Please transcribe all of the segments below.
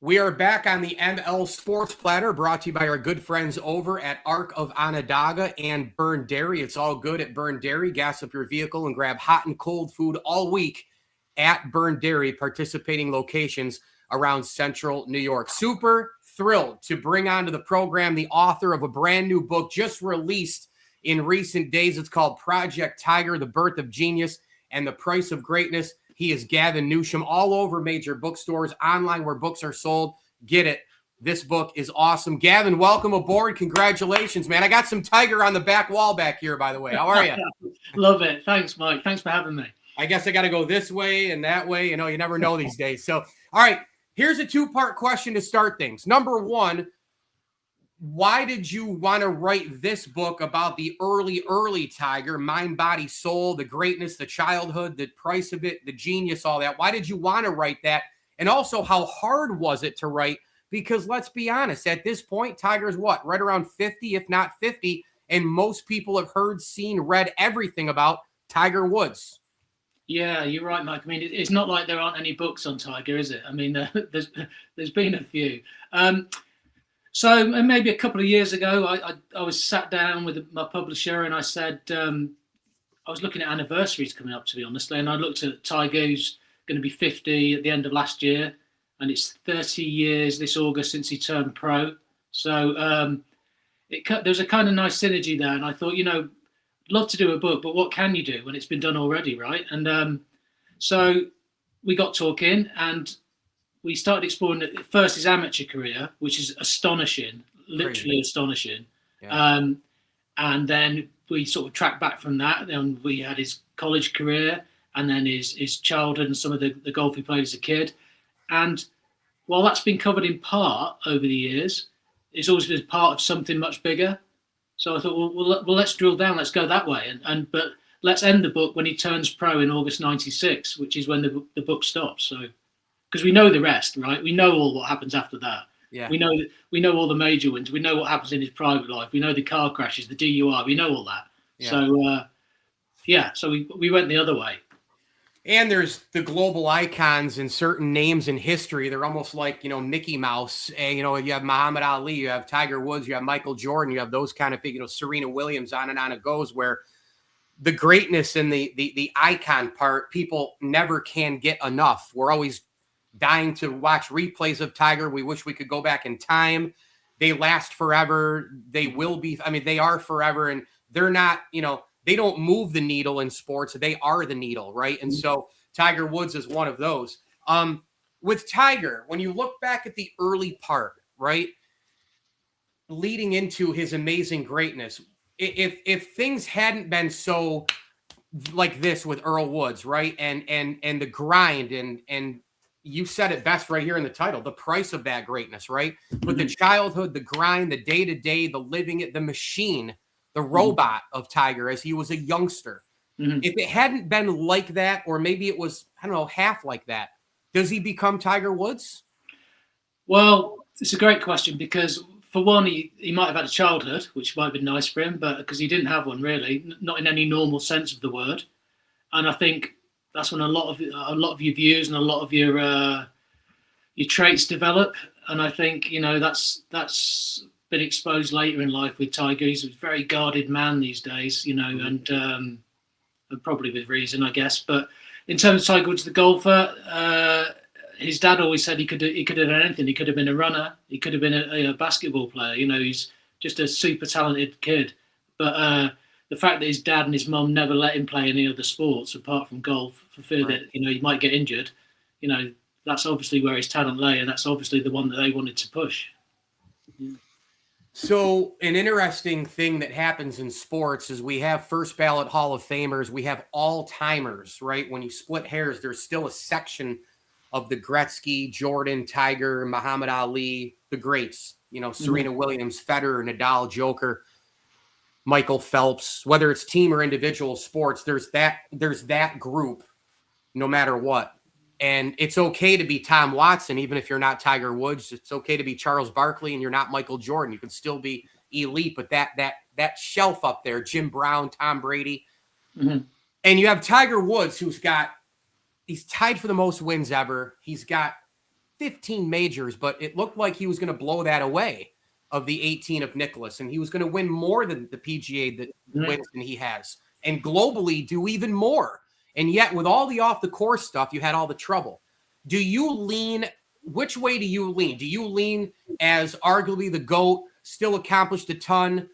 We are back on the ML Sports Platter, brought to you by our good friends over at Arc of Onondaga and Burn Dairy. It's all good at Burn Dairy. Gas up your vehicle and grab hot and cold food all week at Burn Dairy, participating locations around central New York. Super thrilled to bring onto the program the author of a brand new book just released in recent days. It's called Project Tiger, The Birth of Genius and the Price of Greatness. He is Gavin Newsham, all over major bookstores, online where books are sold. Get it. This book is awesome. Gavin, welcome aboard. Congratulations, man. I got some Tiger on the back wall back here, by the way. How are you? Love it. Thanks, Mike. Thanks for having me. I guess I got to go this way and that way. You know, you never know these days. So, all right, here's a two-part question to start things. Number one, why did you want to write this book about the early Tiger, mind, body, soul, the greatness, the childhood, the price of it, the genius, all that? Why did you want to write that? And also, how hard was it to write? Because let's be honest, at this point, Tiger's what? Right around 50, if not 50. And most people have heard, seen, read everything about Tiger Woods. Yeah, you're right, Mike. I mean, it's not like there aren't any books on Tiger, is it? I mean, there's been a few. So maybe a couple of years ago, I was sat down with my publisher and I said, I was looking at anniversaries coming up, to be honest, and I looked at Tiger, who's going to be 50 at the end of last year, and it's 30 years this August since he turned pro. So there was a kind of nice synergy there, and I thought, you know, love to do a book, but what can you do when it's been done already, right? And so we got talking, and we started exploring first his amateur career, which is astonishing, literally crazy. Astonishing. Yeah. And then we sort of tracked back from that. Then we had his college career, and then his childhood and some of the golf he played as a kid. And while that's been covered in part over the years, it's always been part of something much bigger. So I thought, well, let's drill down. Let's go that way. But let's end the book when he turns pro in August '96, which is when the book stops. So. Because we know the rest, right? We know all what happens after that. Yeah. We know all the major wins. We know what happens in his private life. We know the car crashes, the DUI. We know all that. Yeah. So we went the other way. And there's the global icons and certain names in history. They're almost like, you know, Mickey Mouse. And, you know, you have Muhammad Ali, you have Tiger Woods, you have Michael Jordan, you have those kind of, you know, Serena Williams, on and on it goes, where the greatness and the icon part, people never can get enough. We're always dying to watch replays of Tiger. We wish we could go back in time. They last forever. They will be. I mean, they are forever, and they're not, you know, they don't move the needle in sports. They are the needle, right? And so Tiger Woods is one of those. With Tiger, when you look back at the early part, right, leading into his amazing greatness, if things hadn't been so like this with Earl Woods, right, and the grind and you said it best right here in the title, the price of that greatness, right? With the childhood, the grind, the day-to-day, the living it, the machine, the robot of Tiger as he was a youngster. If it hadn't been like that, or maybe it was, I don't know, half like that, does he become Tiger Woods? Well, it's a great question because, for one, he might have had a childhood, which might have been nice for him, but because he didn't have one really, not in any normal sense of the word. And I think that's when a lot of your views and a lot of your traits develop, and I think, you know, that's been exposed later in life with Tiger. He's a very guarded man these days, you know, and probably with reason, I guess. But in terms of Tiger Woods, the golfer, his dad always said he could have done anything. He could have been a runner. He could have been a basketball player. You know, he's just a super talented kid, but. The fact that his dad and his mum never let him play any other sports apart from golf for fear that, you know, he might get injured, you know, that's obviously where his talent lay, and that's obviously the one that they wanted to push. Yeah. So an interesting thing that happens in sports is we have first ballot Hall of Famers, we have all-timers, right? When you split hairs, there's still a section of the Gretzky, Jordan, Tiger, Muhammad Ali, the greats, you know, Serena Williams, Federer, Nadal, Joker, Michael Phelps, whether it's team or individual sports, there's that group no matter what. And it's okay to be Tom Watson, even if you're not Tiger Woods. It's okay to be Charles Barkley and you're not Michael Jordan. You can still be elite, but that shelf up there, Jim Brown, Tom Brady. And you have Tiger Woods, he's tied for the most wins ever. He's got 15 majors, but it looked like he was going to blow that away of the 18 of Nicklaus, and he was going to win more than the PGA that wins than he has, and globally do even more. And yet, with all the off the course stuff, you had all the trouble. Do you lean? Which way do you lean? Do you lean as arguably the GOAT, still accomplished a ton,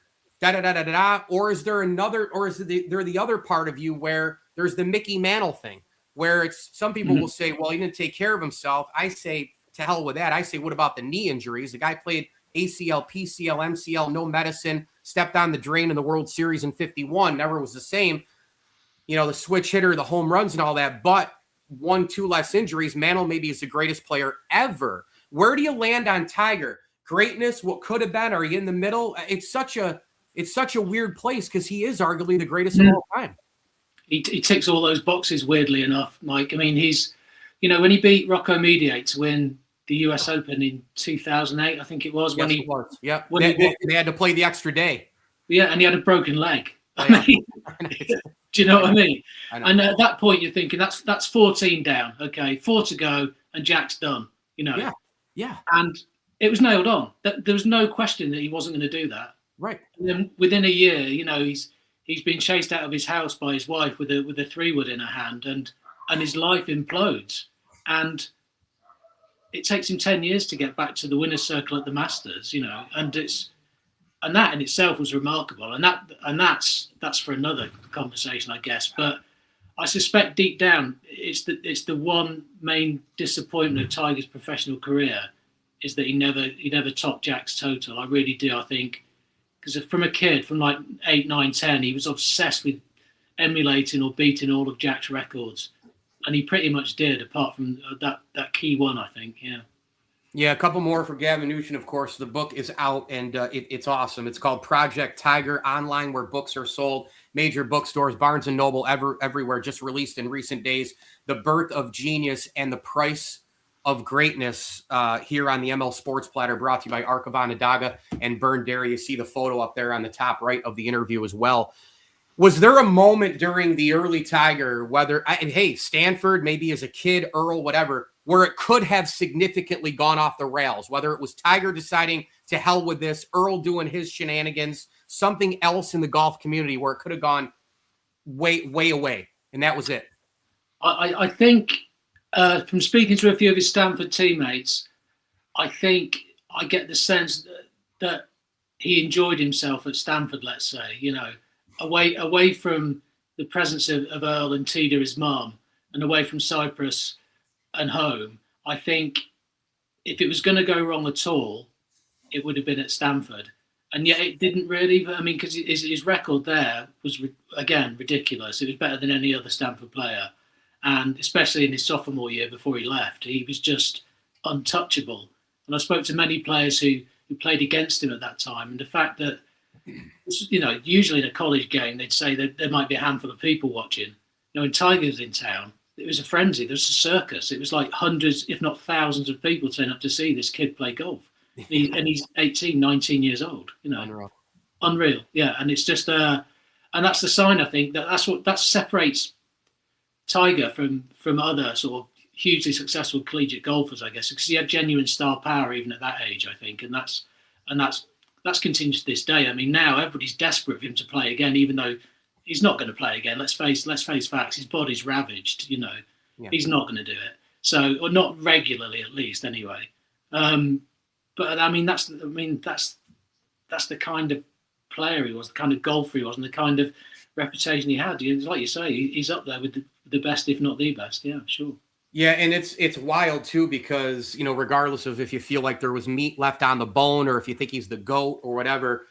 or is there another, or is there the other part of you where there's the Mickey Mantle thing, where it's some people will say, well, he didn't take care of himself. I say, to hell with that. I say, what about the knee injuries? The guy played ACL, PCL, MCL, no medicine, stepped on the drain in the World Series in 51, never was the same. You know, the switch hitter, the home runs and all that, but 1-2 less injuries. Mantle maybe is the greatest player ever. Where do you land on Tiger? Greatness, what could have been? Are you in the middle? It's such a weird place because he is arguably the greatest of all time. He ticks all those boxes, weirdly enough, Mike. I mean, he's, you know, when he beat Rocco Mediate to win the US Open in 2008, I think it was. When he was. Yeah, they had to play the extra day. Yeah, and he had a broken leg. I mean, do you know what I mean? And at that point, you're thinking that's 14 down. Okay, 4 to go, and Jack's done. You know. Yeah. And it was nailed on. There was no question that he wasn't going to do that. Right. And then within a year, you know, he's been chased out of his house by his wife with a 3-wood in her hand, and his life implodes. And it takes him 10 years to get back to the winner's circle at the Masters, you know, and that in itself was remarkable. And that's for another conversation, I guess. But I suspect deep down, it's the one main disappointment of Tiger's professional career is that he never topped Jack's total. I really do. I think because from a kid, from like 8, 9, 10, he was obsessed with emulating or beating all of Jack's records. And he pretty much did, apart from that key one, I think. Yeah. Yeah, a couple more for Gavin Newsham, of course. The book is out, and it's awesome. It's called Project Tiger, online where books are sold. Major bookstores, Barnes & Noble, everywhere. Just released in recent days. The Birth of Genius and the Price of Greatness here on the ML Sports Platter, brought to you by Arkavan Adaga and Burn Dairy. You see the photo up there on the top right of the interview as well. Was there a moment during the early Tiger, Stanford, maybe as a kid, Earl, whatever, where it could have significantly gone off the rails, whether it was Tiger deciding to hell with this, Earl doing his shenanigans, something else in the golf community where it could have gone way, way away, and that was it? I think from speaking to a few of his Stanford teammates, I think I get the sense that he enjoyed himself at Stanford, let's say, you know, away from the presence of Earl and Teda, his mum, and away from Cyprus and home. I think if it was going to go wrong at all, it would have been at Stanford. And yet it didn't really. I mean, because his record there was, again, ridiculous. It was better than any other Stanford player. And especially in his sophomore year before he left, he was just untouchable. And I spoke to many players who played against him at that time. And the fact that, you know, usually in a college game, they'd say that there might be a handful of people watching. You know, when Tiger was in town, it was a frenzy. There was a circus. It was like hundreds, if not thousands of people turn up to see this kid play golf. And he's 18, 19 years old, you know. Unreal. Yeah. And it's just, and that's the sign, I think, that separates Tiger from other sort of hugely successful collegiate golfers, I guess, because he had genuine star power even at that age, I think. And that's continued to this day. I mean, now everybody's desperate for him to play again, even though he's not going to play again. Let's face facts. His body's ravaged. You know, He's not going to do it. So, or not regularly, at least, anyway. But I mean, that's the kind of player he was, the kind of golfer he was, and the kind of reputation he had. Like you say, he's up there with the best, if not the best. Yeah, sure. Yeah, and it's wild too because, you know, regardless of if you feel like there was meat left on the bone or if you think he's the GOAT or whatever,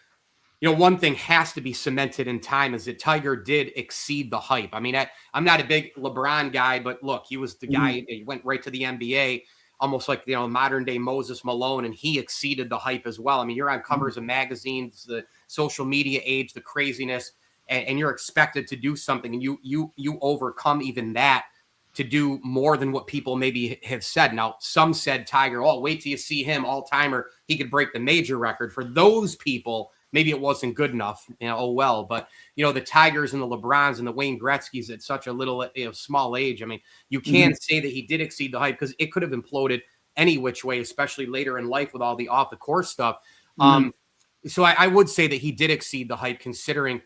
you know, one thing has to be cemented in time is that Tiger did exceed the hype. I mean, I'm not a big LeBron guy, but look, he was the guy, he went right to the NBA, almost like, you know, modern day Moses Malone, and he exceeded the hype as well. I mean, you're on covers of magazines, the social media age, the craziness, and you're expected to do something, and you overcome even that to do more than what people maybe have said. Now, some said Tiger, oh, wait till you see him, all-timer, he could break the major record. For those people, maybe it wasn't good enough, you know, oh well. But, you know, the Tigers and the LeBrons and the Wayne Gretzky's at such a little, you know, small age. I mean, you can't say that he did exceed the hype because it could have imploded any which way, especially later in life with all the off the course stuff. So I would say that he did exceed the hype considering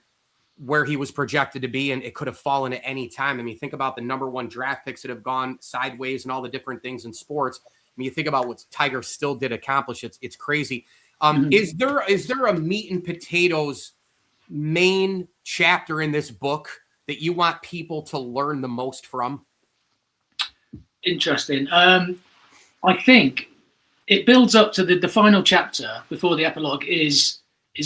where he was projected to be, and it could have fallen at any time. I mean, think about the number 1 draft picks that have gone sideways and all the different things in sports. I mean, you think about what Tiger still did accomplish. It's crazy. Is there a meat and potatoes main chapter in this book that you want people to learn the most from? Interesting. I think it builds up to the final chapter before the epilogue is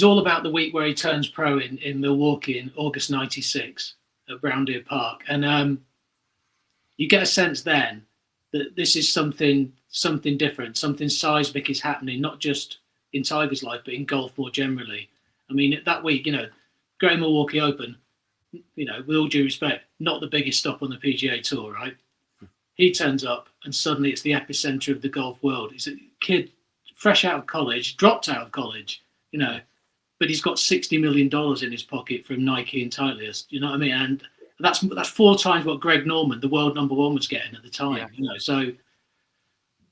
all about the week where he turns pro in Milwaukee in August '96 at Brown Deer Park. And you get a sense then that this is something different, something seismic is happening, not just in Tiger's life, but in golf more generally. I mean, that week, Great Milwaukee Open, with all due respect, not the biggest stop on the PGA Tour, right? He turns up and suddenly it's the epicenter of the golf world. He's a kid fresh out of college, dropped out of college, but he's got $60 million in his pocket from Nike and Titleist. You know what I mean? And that's 4 times what Greg Norman, the world number 1, was getting at the time. Yeah. So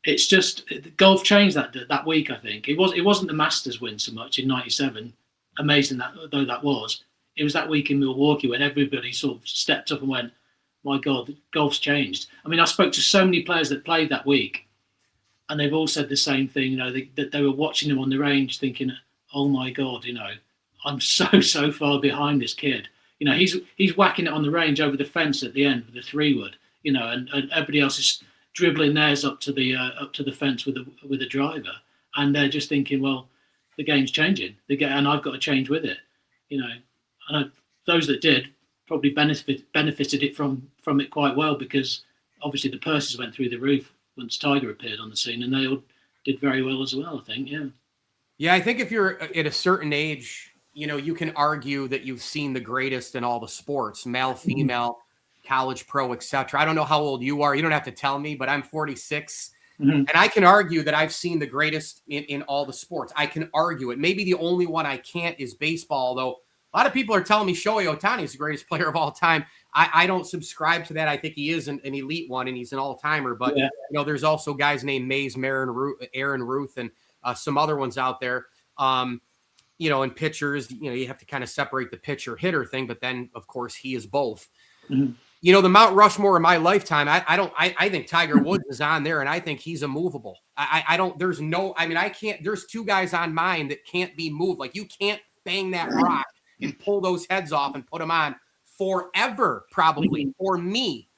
it's just golf changed that week. I think it wasn't the Masters win so much in '97. Amazing though that was. It was that week in Milwaukee when everybody sort of stepped up and went, "My God, golf's changed." I mean, I spoke to so many players that played that week, and they've all said the same thing. That they were watching him on the range, thinking, "Oh my God, I'm so far behind this kid." He's whacking it on the range over the fence at the end with a 3-wood. And everybody else is dribbling theirs up to the fence with a driver, and they're just thinking, well, the game's changing. And I've got to change with it. And those that did probably benefited it from it quite well, because obviously the purses went through the roof once Tiger appeared on the scene, and they all did very well as well, I think. Yeah, I think if you're at a certain age, you can argue that you've seen the greatest in all the sports, male, female, college, pro, etc. I don't know how old you are. You don't have to tell me, but I'm 46. And I can argue that I've seen the greatest in all the sports. I can argue it. Maybe the only one I can't is baseball, though. A lot of people are telling me Shohei Ohtani is the greatest player of all time. I don't subscribe to that. I think he is an elite one, and he's an all-timer. But, there's also guys named Mays, Aaron Ruth, and some other ones out there. And pitchers, you have to kind of separate the pitcher-hitter thing. But then, of course, he is both. The Mount Rushmore of my lifetime, I think Tiger Woods is on there, and I think he's immovable. There's 2 guys on mine that can't be moved. Like, you can't bang that rock and pull those heads off and put them on forever, probably. For me,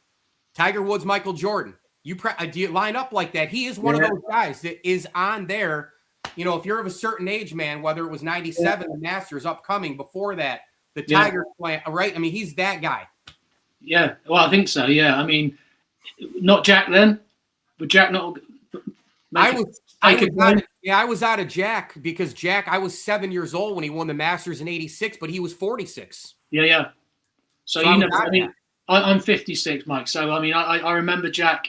Tiger Woods, Michael Jordan. Do you line up like that? He is one of those guys that is on there. If you're of a certain age, man, whether it was 97, the Masters upcoming, before that, the Tiger plant, right? I mean, he's that guy. Yeah, well, I think so. Yeah, I mean, not Jack then. Would Jack not? I was out of Jack, because Jack, I was 7 years old when he won the Masters in '86, but he was 46. Yeah. So I'm 56, Mike. So I mean, I remember Jack.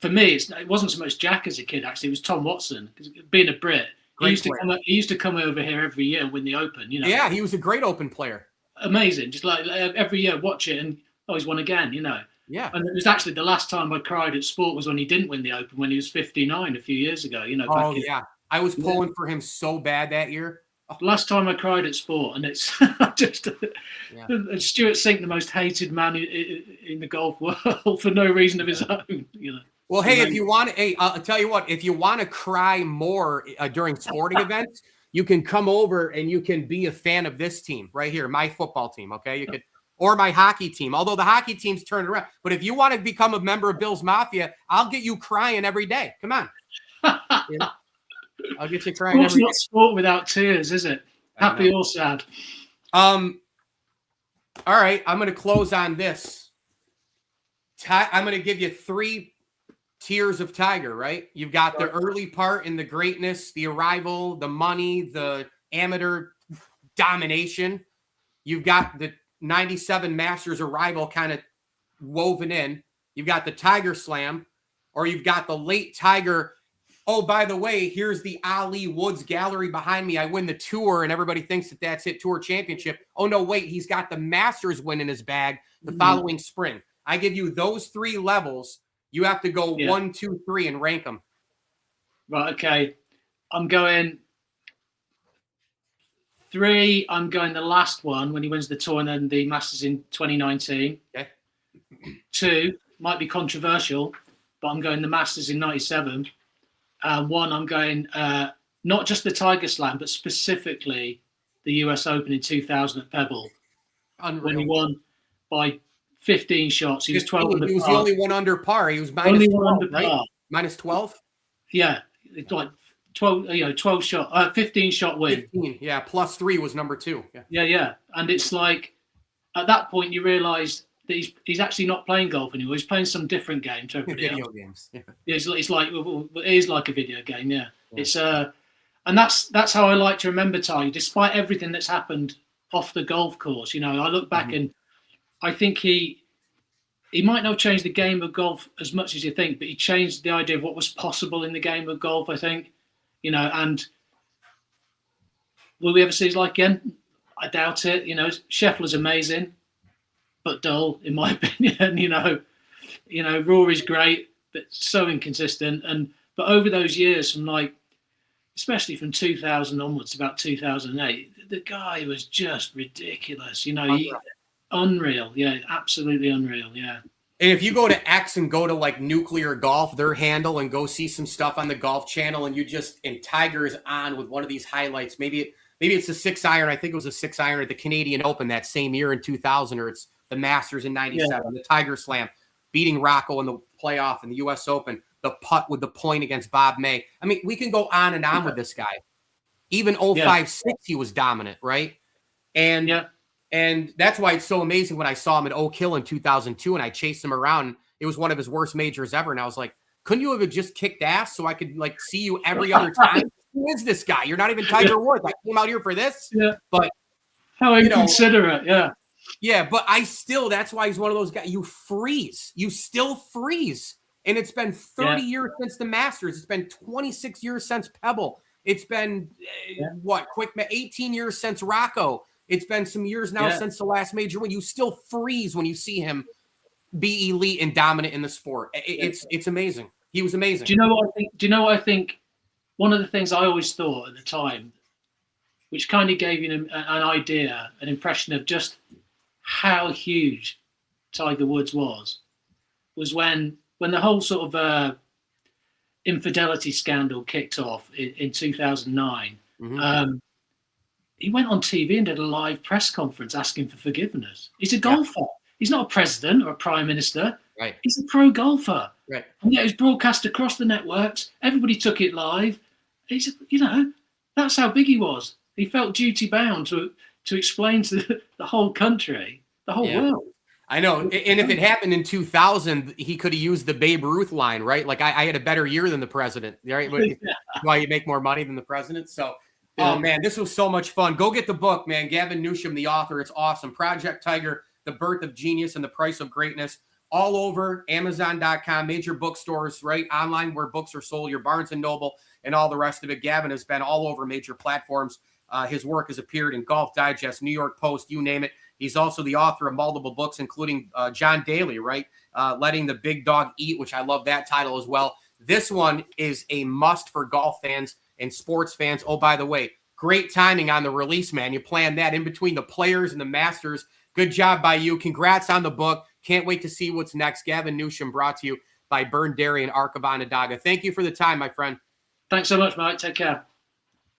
For me, it wasn't so much Jack as a kid. Actually, it was Tom Watson. Because being a Brit, he used to come over here every year and win the Open. Yeah, he was a great Open player. Amazing. Just like every year, watch it, and he's won again. Yeah. And it was actually the last time I cried at sport was when he didn't win the Open, when he was 59 a few years ago. I was pulling for him so bad that year. Last time I cried at sport, and it's just Stuart Sink, the most hated man in the golf world for no reason of his own. Well, hey, if you want, I'll tell you what, if you want to cry more during sporting events, you can come over and you can be a fan of this team right here, my football team. Okay, you could. Or my hockey team, although the hockey team's turned around. But if you want to become a member of Bill's Mafia, I'll get you crying every day. Come on. I'll get you crying every day. It's not sport without tears, is it? Happy or sad? All right, I'm going to close on this. I'm going to give you 3 tiers of Tiger, right? You've got the early part in the greatness, the arrival, the money, the amateur domination. You've got the 97 Masters arrival kind of woven in. You've got the Tiger Slam, or you've got the late Tiger. Oh, by the way, here's the Ali Woods gallery behind me. I win the tour, and everybody thinks that that's it, tour championship. Oh, no, wait, he's got the Masters win in his bag the following spring. I give you those 3 levels. You have to go 1, 2, 3 and rank them. Right. Okay. I'm going 3. I'm going the last one when he wins the tour and then the Masters in 2019. Okay. 2 might be controversial, but I'm going the Masters in '97. 1, I'm going not just the Tiger Slam, but specifically the US Open in 2000 at Pebble. Unreal. When he won by 15 shots. He was 12 under par. He was the only one under par. He was only -12, one under right? par. -12? Yeah, it's like 12, 12 shot, 15 shot win. 15, yeah, +3 was number 2. Yeah. And it's like, at that point, you realise that he's actually not playing golf anymore. He's playing some different game to everybody Video else. games. Yeah. It's like, it is like a video game, yeah. It's and that's how I like to remember Tiger, despite everything that's happened off the golf course. I look back and I think he might not change the game of golf as much as you think, but he changed the idea of what was possible in the game of golf, I think. And will we ever see his like again? I doubt it. Scheffler's amazing, but dull, in my opinion. Rory's great, but so inconsistent. But over those years, from especially from 2000 onwards, about 2008, the guy was just ridiculous. Unreal. Yeah, absolutely unreal. Yeah. And if you go to X and go to Nuclear Golf, their handle, and go see some stuff on the Golf Channel, and Tiger is on with one of these highlights. Maybe it's a 6-iron. I think it was a 6-iron at the Canadian Open that same year in 2000, or it's the Masters in '97, the Tiger Slam, beating Rocco in the playoff in the U.S. Open, the putt with the point against Bob May. I mean, we can go on and on with this guy. Even 05-06, he was dominant, right? And that's why it's so amazing when I saw him at Oak Hill in 2002 and I chased him around. It was one of his worst majors ever. And I was like, couldn't you have just kicked ass so I could see you every other time? Who is this guy? You're not even Tiger Woods. I came out here for this. Yeah. But how inconsiderate. Yeah. But that's why he's one of those guys. You freeze. You still freeze. And it's been 30 years since the Masters. It's been 26 years since Pebble. It's been 18 years since Rocco. It's been some years now since the last major win. You still freeze when you see him be elite and dominant in the sport. It's amazing. He was amazing. Do you know what I think? One of the things I always thought at the time, which kind of gave you an idea, an impression of just how huge Tiger Woods was when the whole sort of infidelity scandal kicked off in 2009. Mm-hmm. He went on TV and did a live press conference asking for forgiveness. He's a golfer. Yeah. He's not a president or a prime minister. Right. He's a pro golfer. Right. And yet it was broadcast across the networks. Everybody took it live. That's how big he was. He felt duty bound to explain to the whole country, the whole world. I know. And if it happened in 2000, he could have used the Babe Ruth line, right? Like, I had a better year than the president, right? Why you make more money than the president. So, oh, man, this was so much fun. Go get the book, man. Gavin Newsham, the author. It's awesome. Project Tiger, The Birth of Genius and the Price of Greatness. All over Amazon.com, major bookstores, right? Online where books are sold, your Barnes & Noble and all the rest of it. Gavin has been all over major platforms. His work has appeared in Golf Digest, New York Post, you name it. He's also the author of multiple books, including John Daly, right? Letting the Big Dog Eat, which I love that title as well. This one is a must for golf fans and sports fans. Oh, by the way, great timing on the release, man. You planned that in between the Players and the Masters. Good job by you. Congrats on the book. Can't wait to see what's next. Gavin Newsham, brought to you by Burn Dairy and Arc of Onondaga. Thank you for the time, my friend. Thanks so much, Mike. Take care.